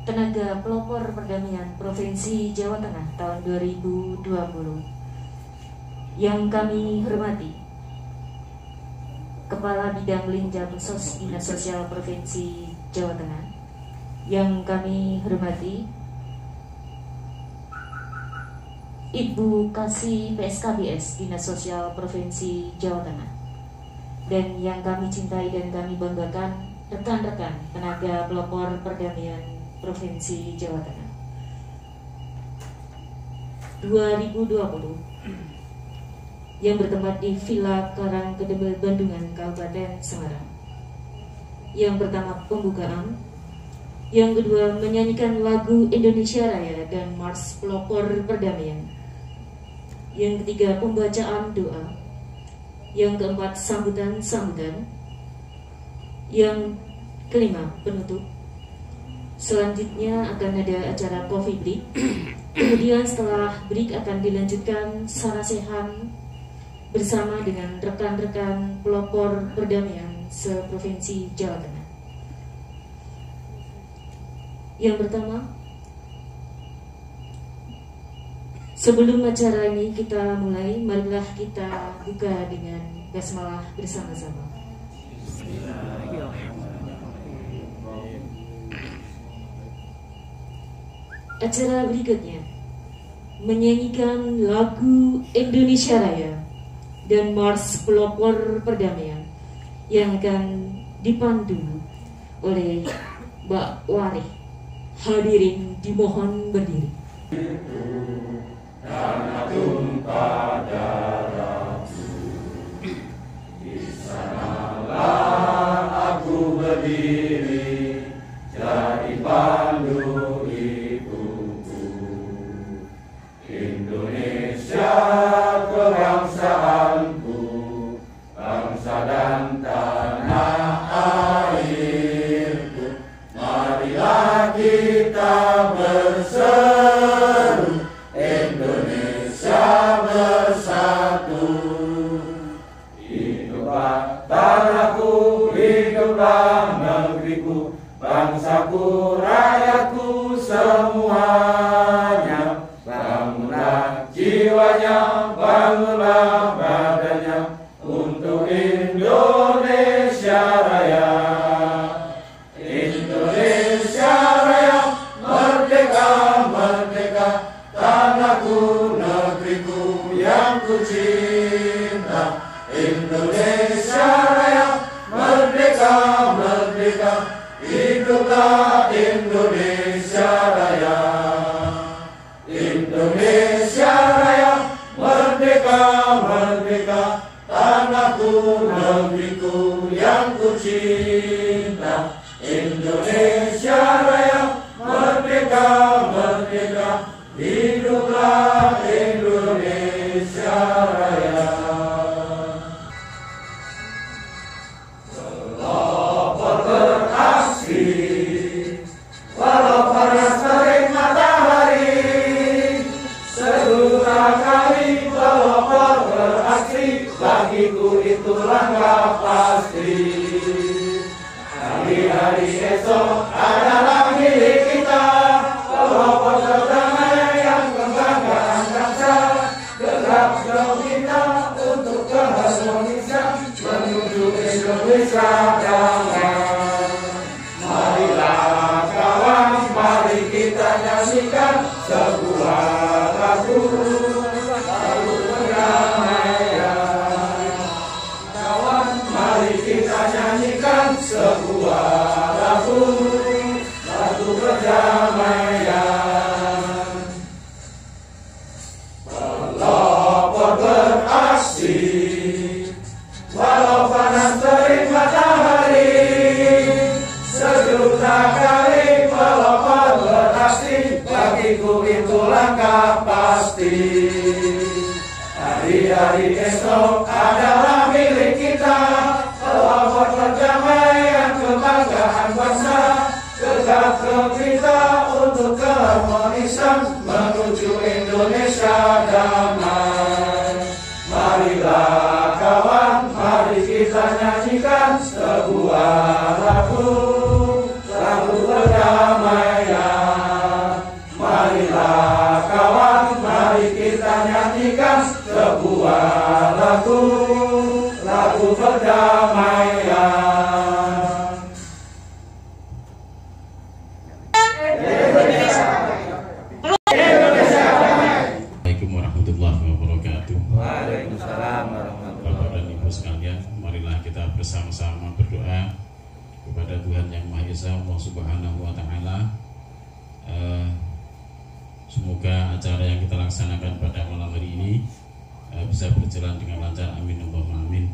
Tenaga Pelopor Perdamaian Provinsi Jawa Tengah tahun 2020. Yang kami hormati Kepala Bidang Linjamsos Dinas Sosial Provinsi Jawa Tengah. Yang kami hormati Ibu Kasih PSKBS Dinas Sosial Provinsi Jawa Tengah. Dan yang kami cintai dan kami banggakan rekan-rekan tenaga pelopor perdamaian Provinsi Jawa Tengah. 2020 yang bertempat di Villa Karangkedemel, Bandungan, Kabupaten Semarang. Yang pertama pembukaan, yang kedua menyanyikan lagu Indonesia Raya dan Mars Pelopor Perdamaian. Yang ketiga pembacaan doa. Yang keempat sambutan-sambutan. Yang kelima penutup. Selanjutnya akan ada acara coffee break. Kemudian setelah break akan dilanjutkan sarasehan bersama dengan rekan-rekan pelopor perdamaian seprovinsi Jawa Tengah. Yang pertama, sebelum acara ini kita mulai, marilah kita buka dengan basmalah bersama-sama. Acara berikutnya menyanyikan lagu Indonesia Raya dan Mars Pelopor Perdamaian yang akan dipandu oleh Mbak Wari. Hadirin dimohon berdiri. Karena tumpah darahku, di sanalah aku berdiri, jadi pandu ibuku. Indonesia kebangsaanku, bangsa dan tanah airku. Marilah kita berseru, Indonesia bersatu. Hiduplah tanahku, hiduplah negeriku, bangsaku, rakyatku semuanya. Bangunlah jiwanya, bangunlah badannya untuk Indonesia Raya. Indonesia Raya, merdeka, merdeka, tanahku, negeriku yang ku cinta. Indonesia Raya, merdeka, merdeka, hiduplah Indonesia Raya. Indonesia Raya, merdeka, merdeka, tanahku, negeriku yang ku cinta. Indonesia Raya, merdeka, merdeka, hiduplah Indonesia Raya. Pelopor beraksi, walau panas terik matahari, segera kali pelopor beraksi, bagiku itu langkah pasti. Hari-hari esok adalah milik kita, pelopor perdamaian kebanggaan bangsa. Gerak dong kita untuk keharmonisan menuju Indonesia damai. Marilah kawan, mari kita nyanyikan sebuah lagu perdamaian. Kawan, mari kita nyanyikan sebuah lagu perdamaian. Pelopor beraksi, walau panas terik matahari, sejuta kali pelopor beraksi, bagiku itu langkah pasti. Hari-hari esok adalah milik kita, pelopor perdamaian kebanggaan bangsa. Gegap gempita untuk keharmonisan menuju Indonesia damai. Marilah kawan, mari kita nyanyikan sebuah lagu perdamaian. Tuhan Yang Maha Esa, Allah Subhanahu wa Ta'ala. Semoga acara yang kita laksanakan pada malam hari ini bisa berjalan dengan lancar. Amin Allahumma amin.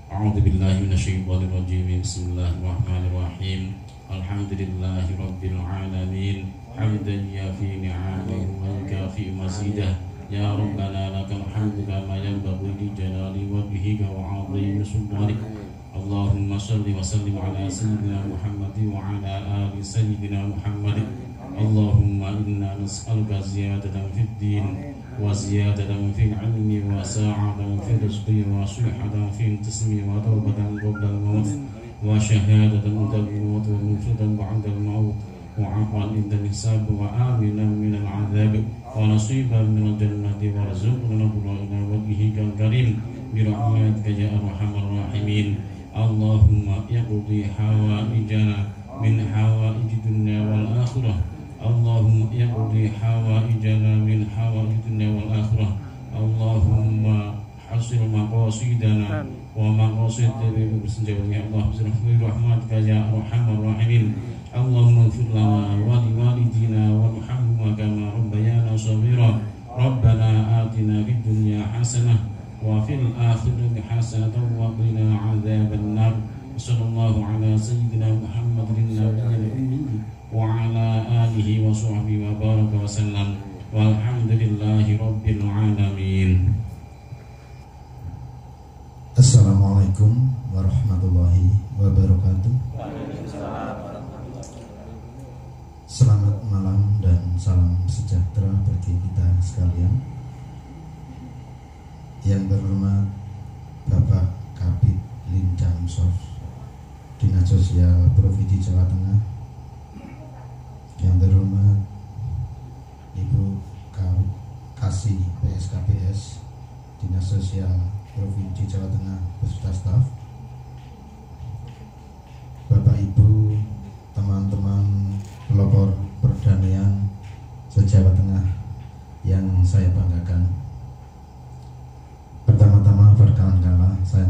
A'udzubillahi minasyaitonir rajim. Bismillahirrahmanirrahim. Alhamdulillahi rabbil alamin. Hamdan yafi ni'amahu wa yukafi mazidah. Ya Rabbana lakal hamdu kama yanbaghi li jalali wajhika wa 'azimi sultanik. Allahumma shalli wa sallim ala sayyidina Muhammad wa ala ali sayyidina Muhammad. Allahumma inna nas'aluka ziyadatan fid din wa ziyadatan fil ilmi wa sa'atan fil rizqi wa sulhatan fil jismi wa tawbatan qabla al-maut wa syahadatan inda al-maut wa nusratan ba'da al-maut wa 'afwan inda al-hisab wa aminan min al-'adzab wa nasiban min al-jannati warzuqna ila wajhikal karim bi rahmatika ya arhamar rahimin. Allahumma yaqdi hawaijana min hawaij dunya wal akhirah. Allahumma yaqdi hawaijana min hawaij dunya wal akhirah. Allahumma hasil maqasidana wa maqasid dari bersenjawanya Allah birahmatika ya arhamar rahimin. Allahumma ighfir lana wa li walidina warhamhuma kama rabbayana shaghira. Rabbana atina fid dunya hasanah wa fil akhirati hasanatan wa qina adzaban nar. Sallallahu ala sayyidina Muhammadin nabiyil ummi wa ala alihi wa sahbihi wa baraka wa sallam. Walhamdulillahi rabbil alamin. Assalamualaikum warahmatullahi wabarakatuh. Selamat malam dan salam sejahtera bagi kita sekalian. Yang terhormat Bapak Kabid Linjamsos Dinas Sosial Provinsi Jawa Tengah, yang terhormat Ibu Kasih PSKPS Dinas Sosial Provinsi Jawa Tengah beserta staf, Bapak Ibu, teman-teman pelopor perdamaian se-Jawa Tengah yang saya banggakan. Pertama-tama berkalan-kala saya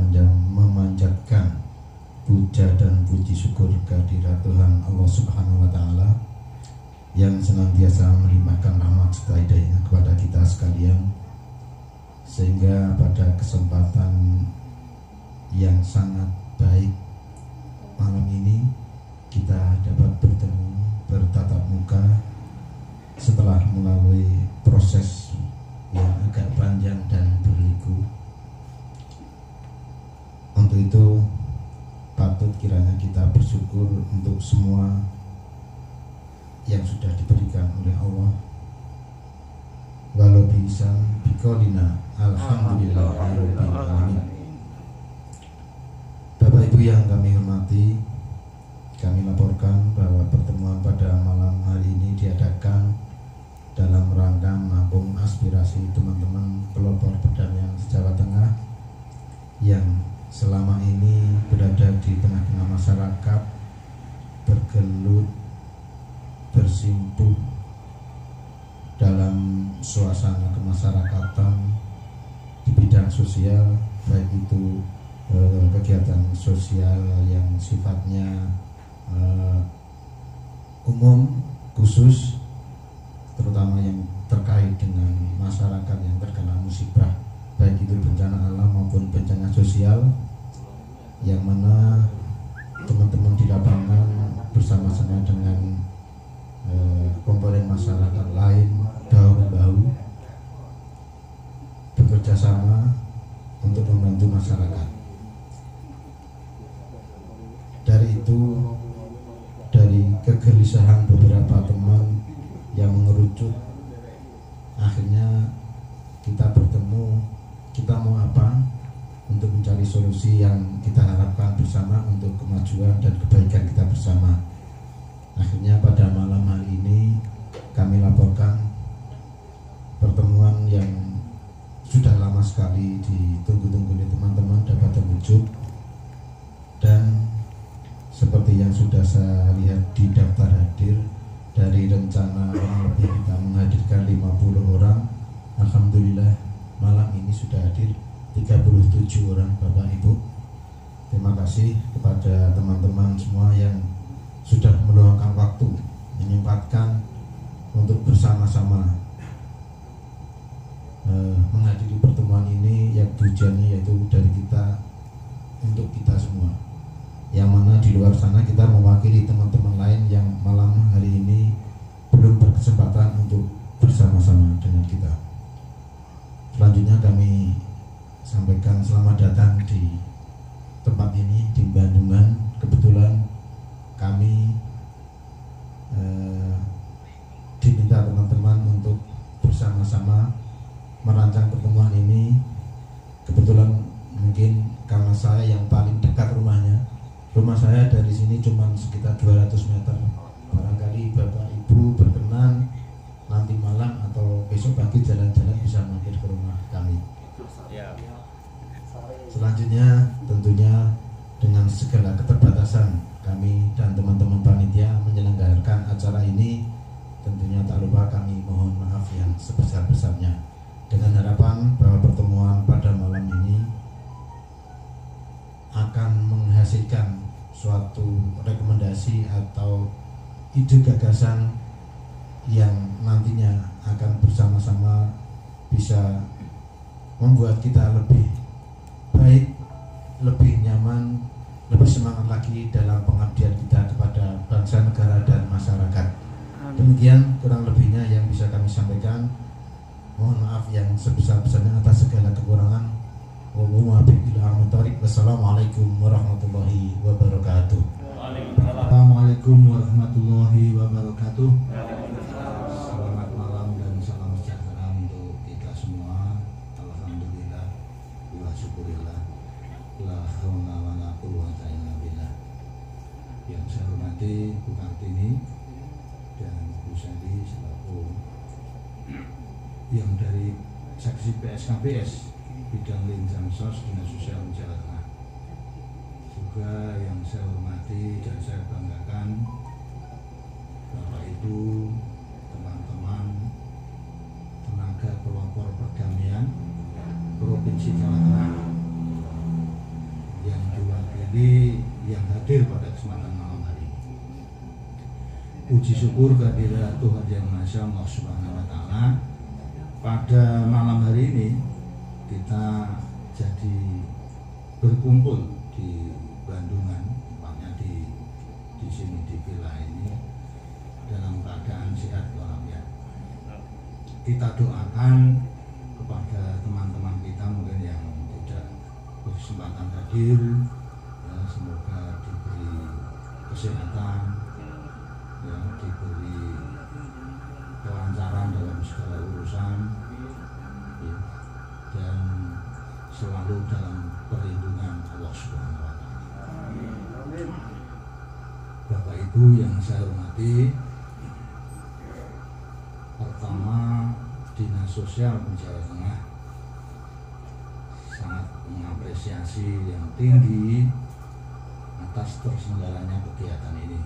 memanjatkan puja dan puji syukur kehadirat Tuhan Allah Subhanahu wa Ta'ala yang senantiasa melimpahkan rahmat serta hidayah kepada kita sekalian, sehingga pada kesempatan yang sangat baik malam ini kita dapat bertemu bertatap muka setelah melalui proses yang agak panjang dan berliku. Untuk itu patut kiranya kita bersyukur untuk semua yang sudah diberikan oleh Allah. Walau bisa biqaulina alhamdulillahirabbil alamin. Bapak Ibu yang kami hormati, kami laporkan bahwa pertemuan pada malam hari ini diadakan dalam rangka menampung aspirasi teman-teman pelopor perdamaian Jawa Tengah yang selama ini berada di tengah-tengah masyarakat, bergelut, bersimpuh dalam suasana kemasyarakatan di bidang sosial, baik itu kegiatan sosial yang sifatnya umum, khusus, terutama yang terkait dengan masyarakat yang terkena musibah, baik itu bencana alam maupun bencana sosial, yang mana teman-teman di lapangan bersama-sama dengan komponen masyarakat lain bahu-membahu bekerja sama untuk membantu masyarakat. Dari itu, dari kegelisahan beberapa teman yang mengerucut, akhirnya kita bertemu, kita mau apa untuk mencari solusi yang kita harapkan bersama untuk kemajuan dan kebaikan kita bersama. Akhirnya pada malam hari ini kami laporkan pertemuan yang sudah lama sekali ditunggu-tunggu oleh teman-teman dapat terwujud, dan seperti yang sudah saya lihat di daftar hadir, dari rencana kurang lebih kita menghadirkan 50 orang, alhamdulillah malam ini sudah hadir 37 orang Bapak Ibu. Terima kasih kepada teman-teman semua yang sudah meluangkan waktu, menyempatkan untuk bersama-sama menghadiri pertemuan ini yang tujuannya yaitu dari kita untuk kita semua, yang mana di luar sana kita mewakili teman-teman lain yang malam hari ini belum berkesempatan untuk bersama-sama dengan kita. Selanjutnya kami sampaikan selamat datang di tempat ini di Bandungan. Kebetulan kami diminta teman-teman untuk bersama-sama merancang pertemuan ini. Kebetulan mungkin karena saya yang paling dekat rumah saya dari sini cuma sekitar 200 meter. Barangkali Bapak Ibu berkenan nanti malam atau besok pagi jalan-jalan bisa mampir ke rumah kami. Selanjutnya tentunya dengan segala keterbatasan kami dan teman-teman panitia menyelenggarakan acara ini, tentunya tak lupa kami mohon maaf yang sebesar-besarnya, dengan harapan bahwa pertemuan pada malam ini akan menghasilkan suatu rekomendasi atau ide gagasan yang nantinya akan bersama-sama bisa membuat kita lebih baik, lebih nyaman, lebih semangat lagi dalam pengabdian kita kepada bangsa, negara, dan masyarakat. Demikian kurang lebihnya yang bisa kami sampaikan. Mohon maaf yang sebesar-besarnya atas segala kekurangan. Wassalamualaikum warahmatullahi wabarakatuh. Assalamualaikum warahmatullahi wabarakatuh. Selamat malam dan salam sejahtera untuk kita semua. Alhamdulillah wa syukurillah, la haula wala quwwata illa billah. Yang saya hormati Bu Kartini dan Bu Sandi selaku yang dari seksi PSKPS bidang Linjamsos Dinas Sosial Jawa Tengah. Juga yang saya hormati dan saya banggakan Bapak Ibu, teman-teman tenaga pelopor perdamaian Provinsi Jawa Tengah yang diwakili yang hadir pada kesempatan malam hari ini. Puji syukur kehadirat Tuhan Yang Maha Esa Allah Subhanahu wa Ta'ala. Pada malam hari ini kita jadi berkumpul di Bandungan, tempatnya di sini di villa ini dalam keadaan sehat walafiat. Kita doakan kepada teman-teman kita mungkin yang tidak berkesempatan hadir, ya, semoga diberi kesehatan, ya, diberi kelancaran dalam segala urusan, ya, dan selalu dalam perlindungan Allah Subhanahu wa Ta'ala. Bapak Ibu yang saya hormati, pertama Dinas Sosial Jawa Tengah sangat mengapresiasi yang tinggi atas terselenggaranya kegiatan ini,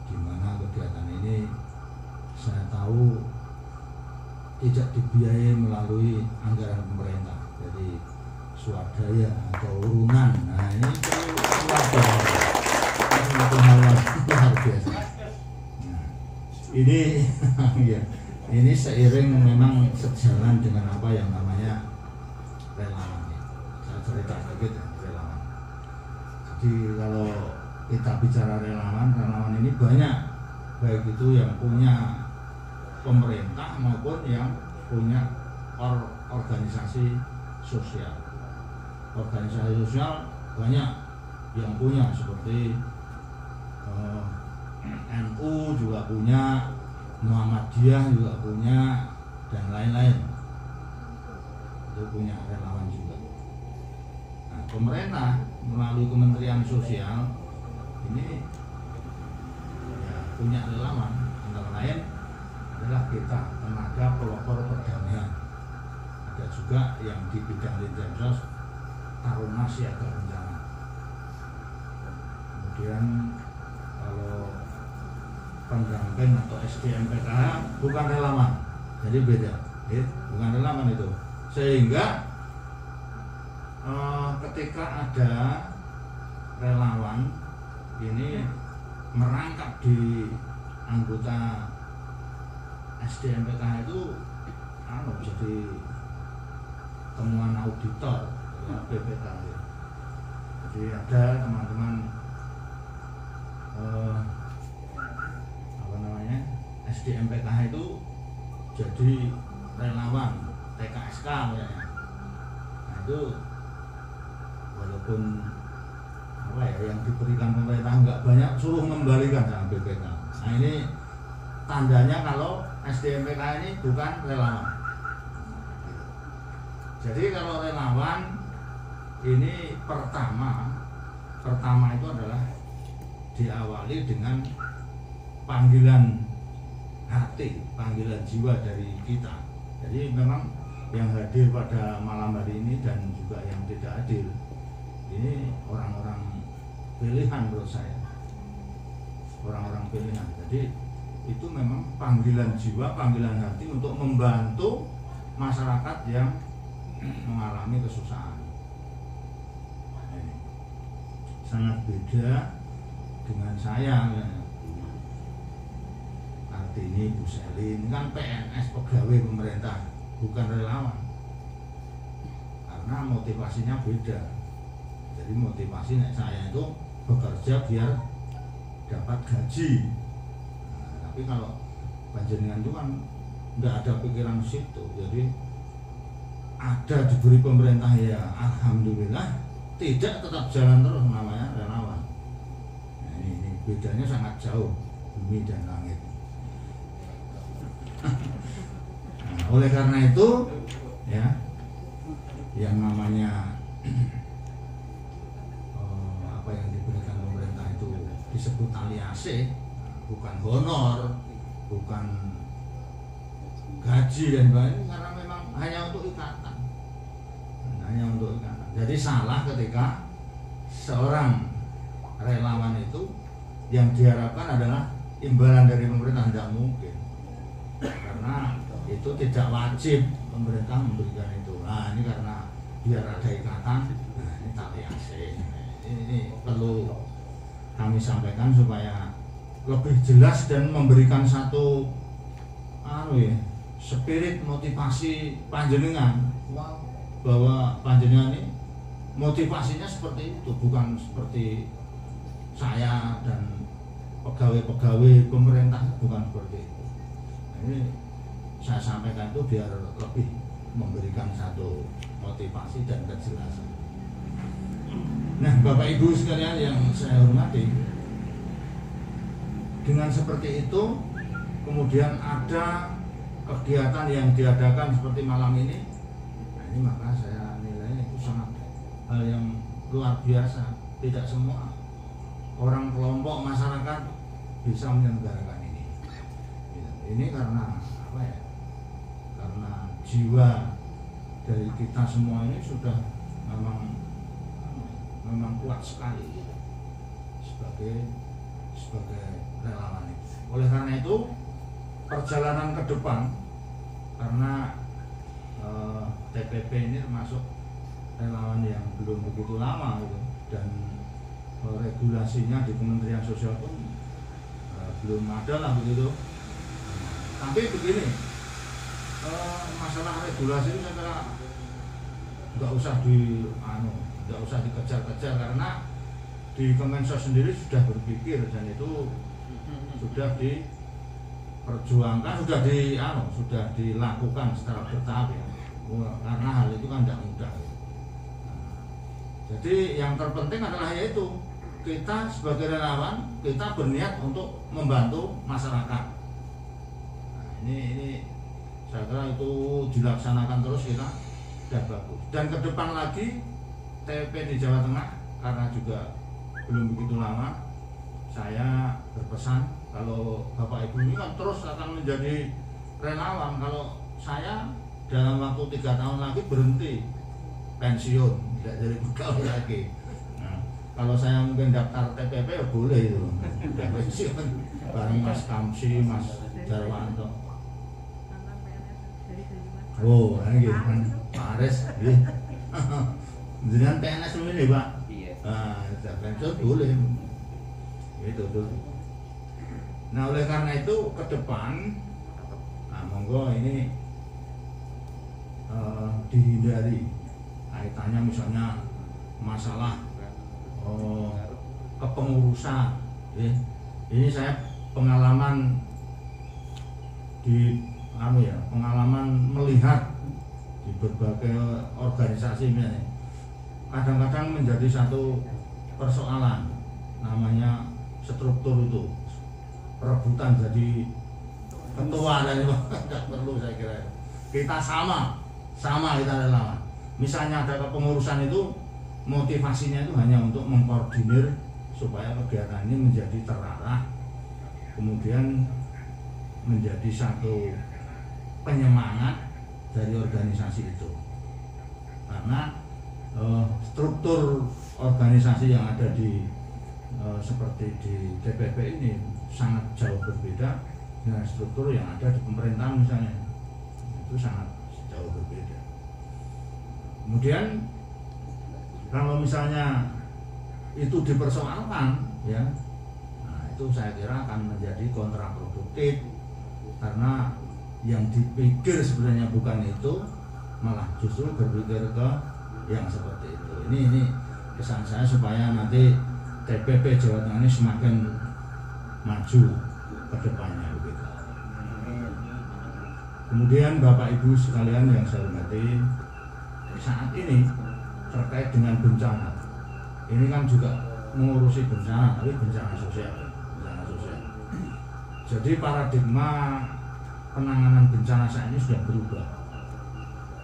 di mana kegiatan ini saya tahu tidak dibiayai melalui anggaran pemerintah, jadi swadaya atau urunan. Nah, ini satu hal luar biasa. Nah, ini ya, ini seiring memang sejalan dengan apa yang namanya relawan. Saya cerita sedikit relawan. Jadi kalau kita bicara relawan ini banyak, baik itu yang punya pemerintah maupun yang punya organisasi sosial. Organisasi sosial banyak yang punya, seperti NU juga punya, Muhammadiyah juga punya, dan lain-lain. Itu punya relawan juga. Nah, pemerintah melalui Kementerian Sosial ini ya, punya relawan, antara lain adalah kita tenaga pelopor perdamaian. Ada juga yang di bidang Linjamsos Taruna Siaga Bencana. Kemudian kalau pendamping atau SDMPKH bukan relawan, jadi beda, ya, bukan relawan itu. Sehingga ketika ada relawan ini merangkap di anggota SDMPKH itu jadi temuan auditor ya, BPK. Jadi ada teman-teman SDMPKH itu jadi relawan TKSK ya. Nah itu walaupun yang diberikan pemerintah nggak banyak, suruh mengembalikan sama BPK. Nah ini tandanya kalau SDMPKH ini bukan relawan. Jadi kalau relawan ini pertama itu adalah diawali dengan panggilan hati, panggilan jiwa dari kita. Jadi memang yang hadir pada malam hari ini dan juga yang tidak hadir ini orang-orang pilihan menurut saya, orang-orang pilihan. Jadi itu memang panggilan jiwa, panggilan hati untuk membantu masyarakat yang mengalami kesusahan. Ini sangat beda dengan saya ya. Kartini, Bu Selin kan PNS, pegawai pemerintah, bukan relawan. Karena motivasinya beda. Jadi motivasi saya itu bekerja biar dapat gaji. Nah, tapi kalau panjenengan itu kan nggak ada pikiran situ. Jadi ada diberi pemerintah ya alhamdulillah, tidak tetap jalan terus, namanya relawan. Nah, ini bedanya sangat jauh bumi dan langit. Nah, oleh karena itu ya yang namanya apa yang diberikan pemerintah itu disebut aliase, bukan honor, bukan gaji dan lain-lain, karena memang hanya untuk ikatan. Jadi salah ketika seorang relawan itu yang diharapkan adalah imbalan dari pemerintah, tidak mungkin, karena itu tidak wajib pemerintah memberikan itu. Nah ini karena biar ada ikatan, nah ini tali asing. Ini perlu kami sampaikan supaya lebih jelas dan memberikan satu spirit motivasi panjenengan bahwa panjenengan ini motivasinya seperti itu, bukan seperti saya dan pegawai-pegawai pemerintah, bukan seperti itu. Nah, ini saya sampaikan itu biar lebih memberikan satu motivasi dan kejelasan. Nah, Bapak Ibu sekalian yang saya hormati, dengan seperti itu kemudian ada kegiatan yang diadakan seperti malam ini. Nah, ini maka saya nilai itu sangat hal yang luar biasa. Tidak semua orang kelompok masyarakat bisa menyelenggarakan ini. Ini karena apa ya? Karena jiwa dari kita semua ini sudah memang kuat sekali sebagai relawan itu. Oleh karena itu perjalanan ke depan, karena TPP ini termasuk relawan yang belum begitu lama gitu, dan regulasinya di Kementerian Sosial pun belum ada lah begitu. Tapi begini, masalah regulasi itu saya kira nggak usah dikejar-kejar, karena di Kemensos sendiri sudah berpikir dan itu sudah diperjuangkan, sudah dilakukan secara bertahap ya. Karena hal itu kan tidak mudah. Jadi yang terpenting adalah yaitu kita sebagai relawan, kita berniat untuk membantu masyarakat. Nah, ini saya kira itu dilaksanakan terus kita sudah bagus. Dan ke depan lagi TP di Jawa Tengah, karena juga belum begitu lama, saya berpesan kalau Bapak Ibu ini kan terus akan menjadi relawan. Kalau saya dalam waktu 3 tahun lagi berhenti pensiun, tidak jadi pegawai lagi. Nah, kalau saya mungkin daftar TPP ya boleh itu, udah pensiun bareng Mas Kamsi, Mas Darwanto. Oh, ini kan Pak Aris, dengan PNS ini Pak. Iya. Nah, screenshot boleh. Itu tuh. Nah, oleh karena itu ke depan, nah monggo ini dihindari kaitannya misalnya masalah kepengurusan. Ini saya pengalaman pengalaman melihat di berbagai organisasi ini kadang-kadang menjadi satu persoalan, namanya struktur itu perebutan jadi ketua dan tidak perlu, saya kira kita sama kita relawan. Misalnya ada kepengurusan itu motivasinya itu hanya untuk mengkoordinir supaya kegiatan ini menjadi terarah, kemudian menjadi satu penyemangat dari organisasi itu. Karena struktur organisasi yang ada di seperti di DPP ini sangat jauh berbeda dengan struktur yang ada di pemerintahan misalnya, itu sangat jauh berbeda. Kemudian kalau misalnya itu dipersoalkan, ya, nah itu saya kira akan menjadi kontraproduktif, karena yang dipikir sebenarnya bukan itu, malah justru berpikir ke yang seperti itu. Ini kesan saya supaya nanti TPP Jawa Tengah ini semakin maju ke depannya begitu. Kemudian Bapak Ibu sekalian yang saya hormati, saat ini terkait dengan bencana, ini kan juga mengurusi bencana, tapi bencana sosial. Jadi paradigma penanganan bencana saat ini sudah berubah.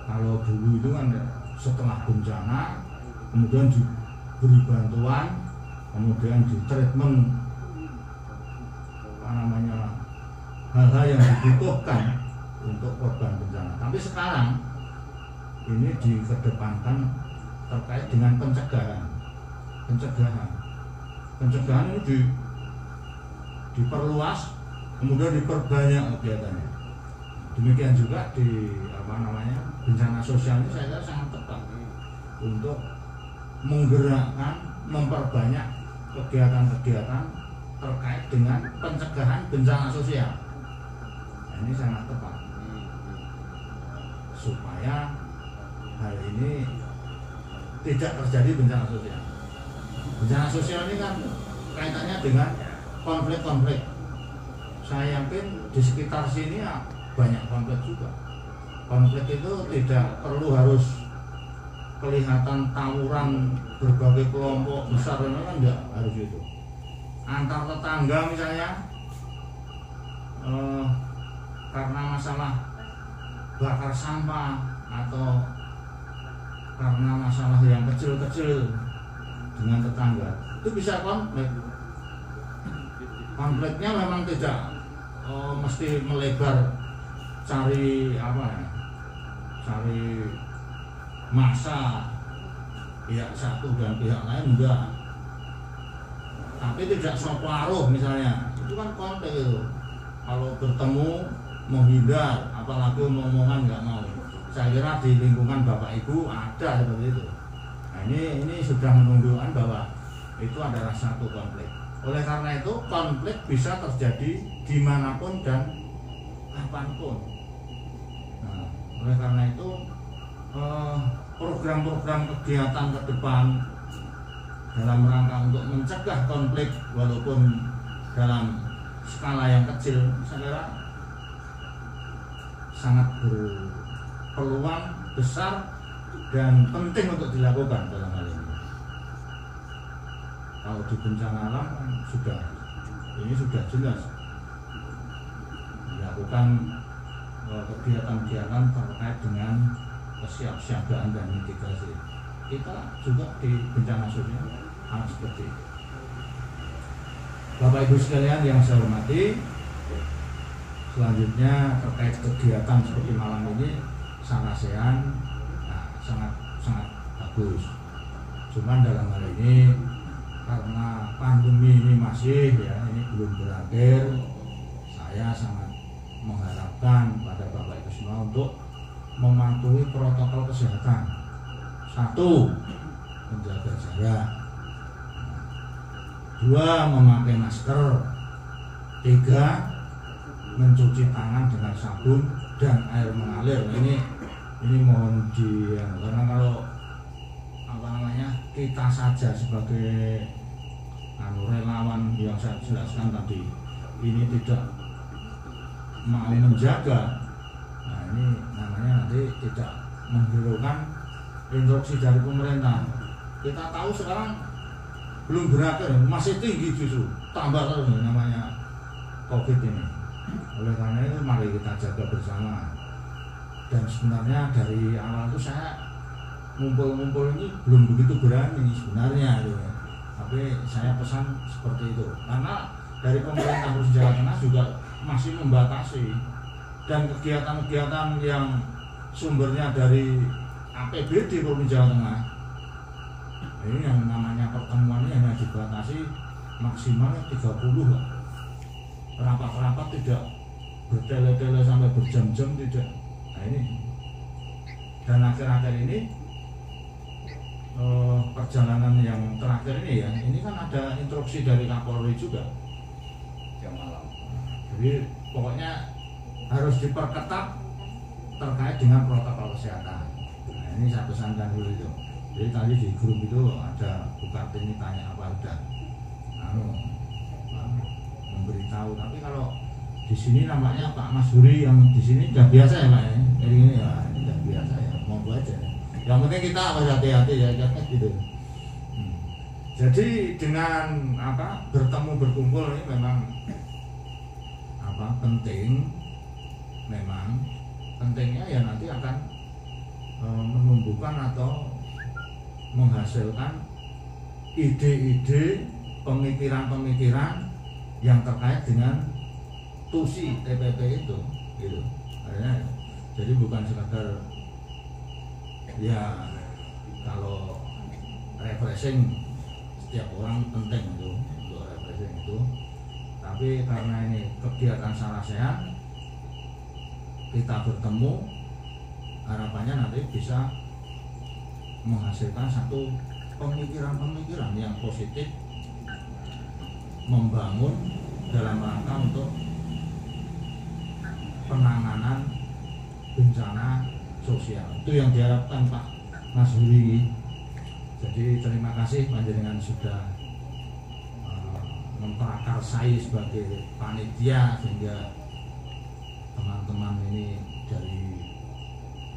Kalau dulu itu kan setelah bencana, kemudian diberi bantuan, kemudian di treatment hal-hal yang dibutuhkan untuk korban bencana. Tapi sekarang ini dikedepankan terkait dengan pencegahan ini diperluas, kemudian diperbanyak kegiatannya. Demikian juga di bencana sosial ini saya kira sangat tepat untuk menggerakkan, memperbanyak kegiatan-kegiatan terkait dengan pencegahan bencana sosial. Nah, ini sangat tepat supaya hal ini tidak terjadi bencana sosial. Bencana sosial ini kan kaitannya dengan konflik-konflik. Saya yakin di sekitar sini ya banyak konflik juga. Konflik itu tidak perlu harus kelihatan tawuran berbagai kelompok besar, ini kan enggak harus itu. Antar tetangga misalnya karena masalah bakar sampah atau karena masalah yang kecil-kecil dengan tetangga itu bisa konflik. Konfliknya memang tidak mesti melebar cari masa pihak satu dan pihak lain, enggak. Tapi tidak separuh misalnya, itu kan konflik itu. Kalau bertemu menghindar, apalagi omongan nggak mau. Saya kira di lingkungan Bapak Ibu ada seperti itu. Nah, ini sudah menunjukkan bahwa itu adalah satu konflik. Oleh karena itu konflik bisa terjadi dimanapun dan kapanpun. Nah, oleh karena itu program-program kegiatan ke depan dalam rangka untuk mencegah konflik walaupun dalam skala yang kecil, saya kira sangat berpeluang besar dan penting untuk dilakukan dalam hal ini. Kalau di bencana alam ini sudah jelas dilakukan kegiatan-kegiatan terkait dengan kesiapsiagaan dan mitigasi. Kita juga di bencana sosial harus seperti itu. Bapak Ibu sekalian yang saya hormati, selanjutnya terkait kegiatan seperti malam ini sangat sangat bagus. Cuman dalam hal ini karena pandemi ini masih ini belum berakhir, saya sangat mengharapkan pada Bapak Ibu semua untuk mematuhi protokol kesehatan. 1, menjaga jarak. 2. Memakai masker. 3. Mencuci tangan dengan sabun dan air mengalir. Ini mohon karena kalau kita saja sebagai relawan yang saya jelaskan tadi ini tidak mau menjaga, nah ini namanya nanti tidak menghiraukan instruksi dari pemerintah. Kita tahu sekarang belum berakhir, masih tinggi justru, tambah terus namanya COVID ini. Oleh karena itu mari kita jaga bersama. Dan sebenarnya dari awal itu saya ngumpul-ngumpul ini belum begitu berani sebenarnya gitu. Tapi saya pesan seperti itu karena dari pemerintah Provinsi Jawa Tengah juga masih membatasi, dan kegiatan-kegiatan yang sumbernya dari APBD Provinsi Jawa Tengah ini yang namanya pertemuan ini hanya dibatasi maksimal 30 lah. Rapat-rapat tidak bertele-tele sampai berjam-jam, tidak. Nah ini, dan akhir-akhir ini perjalanan yang terakhir ini ya, ini kan ada instruksi dari Kapolri juga jam malam. Jadi pokoknya harus diperketat terkait dengan protokol kesehatan. Nah ini saya pesankan dulu itu. Jadi tadi di grup itu ada Bu Kartini tanya apa udah memberitahu, tapi kalau di sini namanya Pak Mas Huri yang di sini udah biasa ya Pak ya. Jadi ini ya udah biasa ya, mau aja. Yang penting kita harus hati-hati ya gitu. Jadi dengan berkumpul ini memang penting, memang pentingnya ya nanti akan menumbuhkan atau menghasilkan ide-ide, pemikiran-pemikiran yang terkait dengan tusi TPP itu gitu. Akhirnya, jadi bukan sekadar ya kalau refreshing setiap orang penting itu untuk refreshing itu, tapi karena ini kegiatan Sarasehan kita bertemu, harapannya nanti bisa menghasilkan satu pemikiran-pemikiran yang positif, membangun dalam rangka untuk penanganan bencana sosial. Itu yang diharapkan Pak Mas Huri. Jadi terima kasih panjenengan sudah memprakarsai sebagai panitia sehingga teman-teman ini dari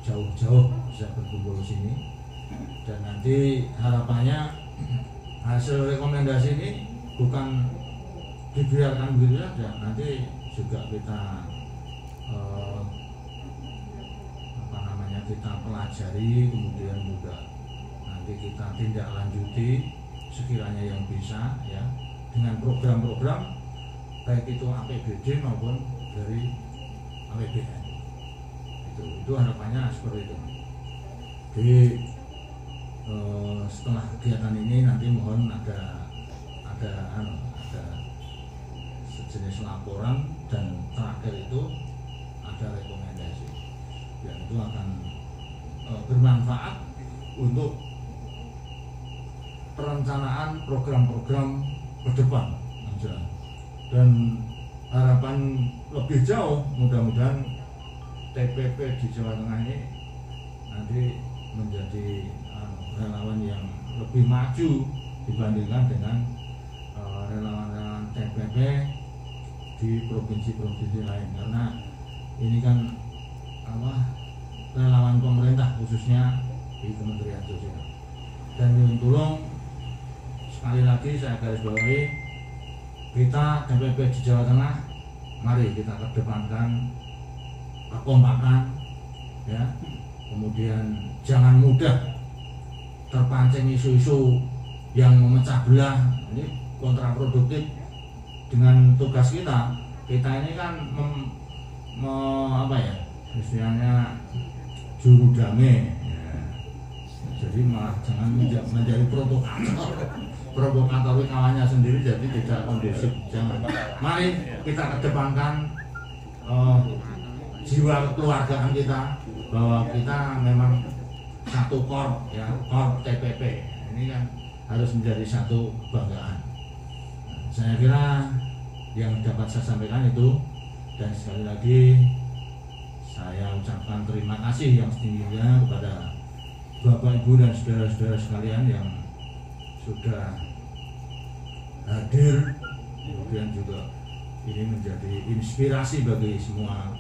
jauh-jauh bisa berkumpul di sini. Dan nanti harapannya hasil rekomendasi ini bukan dibiarkan begitu saja, nanti juga kita kita pelajari, kemudian juga nanti kita tindak lanjuti sekiranya yang bisa ya dengan program-program baik itu APBD maupun dari APBN. Itu harapannya seperti itu. Jadi setelah kegiatan ini nanti mohon ada sejenis laporan, dan terakhir itu ada rekomendasi yang itu akan bermanfaat untuk perencanaan program-program ke depan. Dan harapan lebih jauh, mudah-mudahan TPP di Jawa Tengah ini nanti menjadi relawan yang lebih maju dibandingkan dengan relawan-relawan TPP di provinsi-provinsi lain, karena ini kan relawan pemerintah khususnya di Kementerian Sosial. Dan tolong sekali lagi saya garis bawahi, kita TPP di Jawa Tengah, mari kita kedepankan kekompakan ya, kemudian jangan mudah terpancing isu-isu yang memecah belah, ini kontraproduktif dengan tugas kita. Kita ini kan istilahnya juru damai ya. Jadi malah jangan menjadi provokator kawannya sendiri, jadi tidak kondusif. Jangan. Mari kita kedepankan jiwa kekeluargaan kita, bahwa kita memang satu core ya, core TPP ini kan harus menjadi satu kebanggaan. Saya kira yang dapat saya sampaikan itu, dan sekali lagi saya ucapkan terima kasih yang setingginya kepada Bapak Ibu dan saudara-saudara sekalian yang sudah hadir, kemudian juga ini menjadi inspirasi bagi semua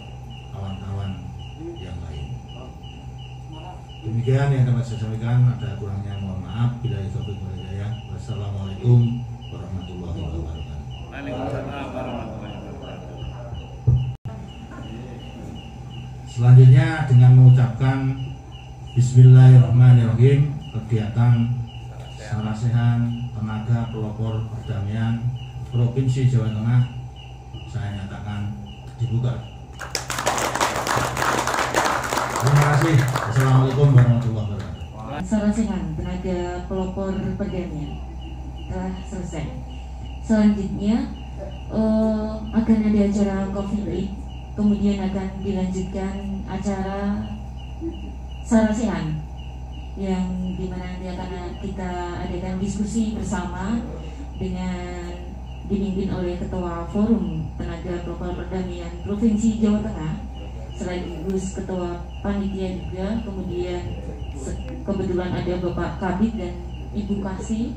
kawan-kawan yang lain. Demikian yang dapat saya sampaikan, ada kurangnya mohon maaf. Bila taufiq wal hidayah. Wassalamualaikum warahmatullahi wabarakatuh. Selanjutnya dengan mengucapkan Bismillahirrahmanirrahim, kegiatan Sarasehan Tenaga Pelopor Perdamaian Provinsi Jawa Tengah saya nyatakan dibuka. Terima kasih. Assalamualaikum warahmatullahi wabarakatuh. Sarasehan Tenaga Pelopor Perdamaian telah selesai. Selanjutnya akan ada acara Coffee Break, kemudian akan dilanjutkan acara Sarasehan yang dimana nanti akan kita adakan diskusi bersama dengan dipimpin oleh Ketua Forum Tenaga Pelopor Perdamaian Provinsi Jawa Tengah sekaligus Ketua Panitia juga, kemudian kebetulan ada Bapak Kabid dan Ibu Kasih,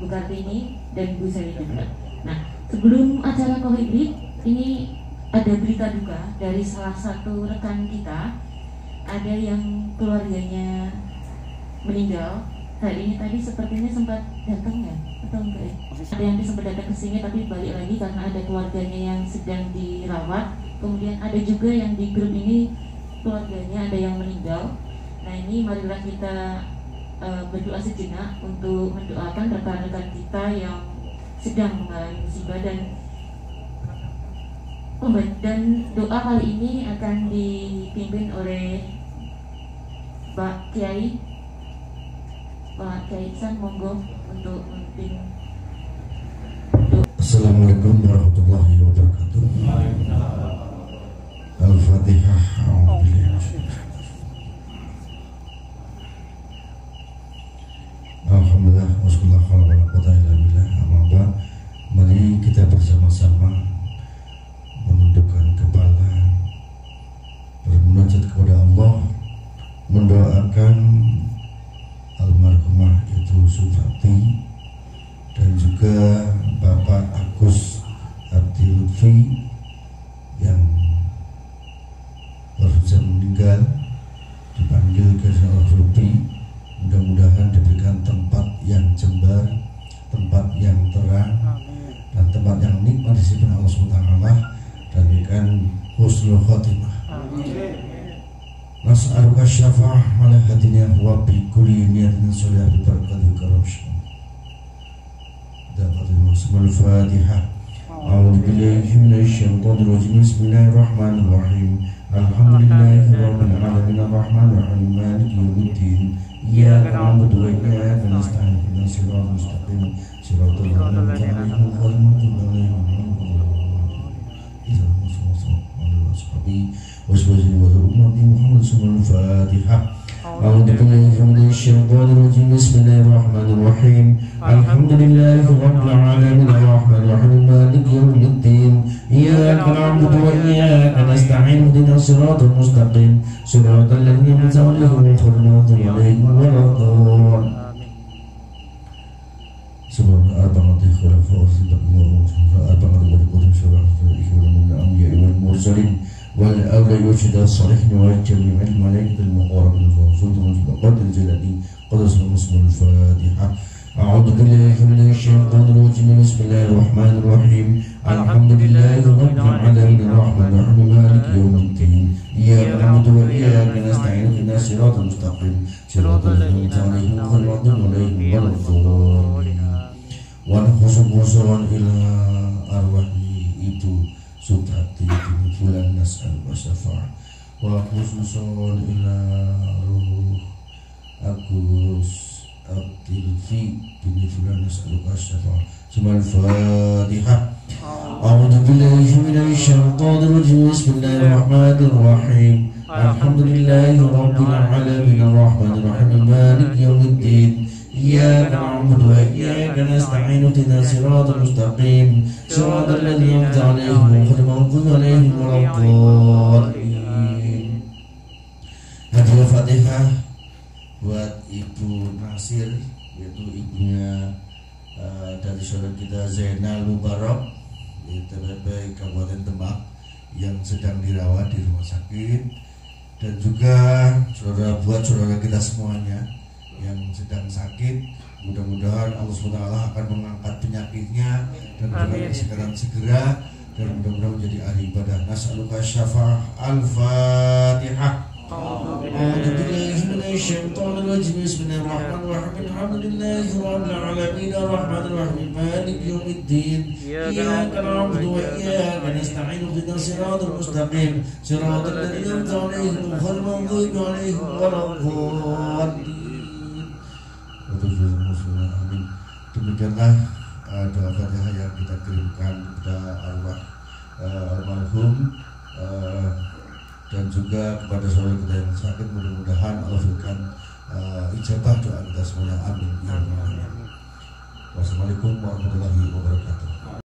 Bu Kartini dan Bu Sari juga. Nah, sebelum acara Coffee Break ini ada berita duka dari salah satu rekan kita, ada yang keluarganya meninggal. Hari ini tadi sepertinya sempat datang ya, atau enggak ya? Ada yang sempat datang ke sini tapi balik lagi karena ada keluarganya yang sedang dirawat. Kemudian ada juga yang di grup ini keluarganya ada yang meninggal. Nah ini marilah kita berdoa sejenak untuk mendoakan rekan-rekan kita yang sedang mengalami musibah, dan doa kali ini akan dipimpin oleh Pak Kiai Ihsan, monggo untuk memimpin doa. Assalamualaikum warahmatullahi wabarakatuh. Al-Fatihah. Alhamdulillah wassalatu wassalamu ala rasulillah. Mari kita bersama-sama menundukkan kepala, bermunajat kepada Allah, mendoakan almarhumah Ibu Suprati dan juga Bapak Agus Abdi Lutfi yang baru saja meninggal, dipanggil ke Salah Rupi. Mudah-mudahan diberikan tempat yang jembar, tempat yang terang, dan tempat yang nikmat di sisi Allah SWT, dan berikan husnul khotimah. Nas'aluka syafa'ah ala hadinya wa bi kulli niyatin sholihah bi barakati karamshin. Dapatul muslimul Fatihah. A'udzu billahi minasy syaithanir rajim. Bismillahirrahmanirrahim. Alhamdulillahi rabbil alamin arrahmanir rahim maliki yaumiddin. Iyyaka na'budu wa iyyaka nasta'in ihdinas siratal mustaqim siratal ladzina an'amta 'alaihim ghairil maghdubi 'alaihim Al-Fatihah. A'udzu billahi minasy syaithanir rajim. Bismillahirrahmanirrahim. Alhamdulillahi rabbil alamin arrahmanir rahim maliki yaumiddin. Iyyaka na'budu wa iyyaka nasta'in ihdinas siratal mustaqim siratal ladzina an'amta 'alaihim ghairil maghdubi 'alaihim. Subhanallah arba'ati khulafa'ur rasyidin arba'ati qudus syurahul anbiya wal mursalin wal awliya wal salihin wa jami'il malaikatil muqarrabin wa rasulul qadr jalali qadasul muslimul Fatihah. A'udzu billahi minasy syaithanir rajim. Bismillahirrahmanir rahim. Alhamdulillahi rabbil alamin arrahmanir rahim maliki yaumiddin. Iyyaka na'budu wa iyyaka nasta'in ihdinas siratal mustaqim siratal ladzina an'amta 'alaihim ghairil maghdubi 'alaihim. Wa khususan ila arwahi Ibu Suprati bin Fulan nas'al wa syafa'ah. Wa khususan ila ruh Agus Abdi Lutfi bin Fulan nas'al wa syafa'ah. Al-Fatihah. A'udzu billahi minasy syaithanir rajim. Bismillahirrahmanir rahim. Alhamdulillahi rabbil alamin arrahmanir rahim maliki yaumiddin. إياك نعبد وإياك نستعين اهدنا الصراط المستقيم صراط الذين أنعمت عليهم غير المغضوب عليهم ولا الضالين. Hadiah Fatihah buat Ibu Nasir, yaitu ibunya dari saudara kita Zainal Mubarak di TPP Kabupaten Demak yang sedang dirawat di rumah sakit, dan juga buat saudara kita semuanya yang sedang sakit, mudah-mudahan Allah SWT akan mengangkat penyakitnya dan memberikan segera dan mudah-mudahan menjadi ahli ibadah. Nas'aluka syafa'ah. Al-Fatihah. Bismillahirrahmanirrahim. Alhamdulillahirabbil alamin arrahmanir rahim maliki yaumiddin iyyaka na'budu wa iyyaka nasta'in ihdinas siratal mustaqim siratal ladzina an'amta 'alaihim ghairil maghdubi 'alaihim waladdallin. Demikianlah doa Fatihah yang kita kirimkan kepada arwah almarhum dan juga kepada saudara kita yang sakit. Mudah-mudahan Allah berikan ijabah doa kita semuanya. Amin. Wassalamualaikum warahmatullahi wabarakatuh.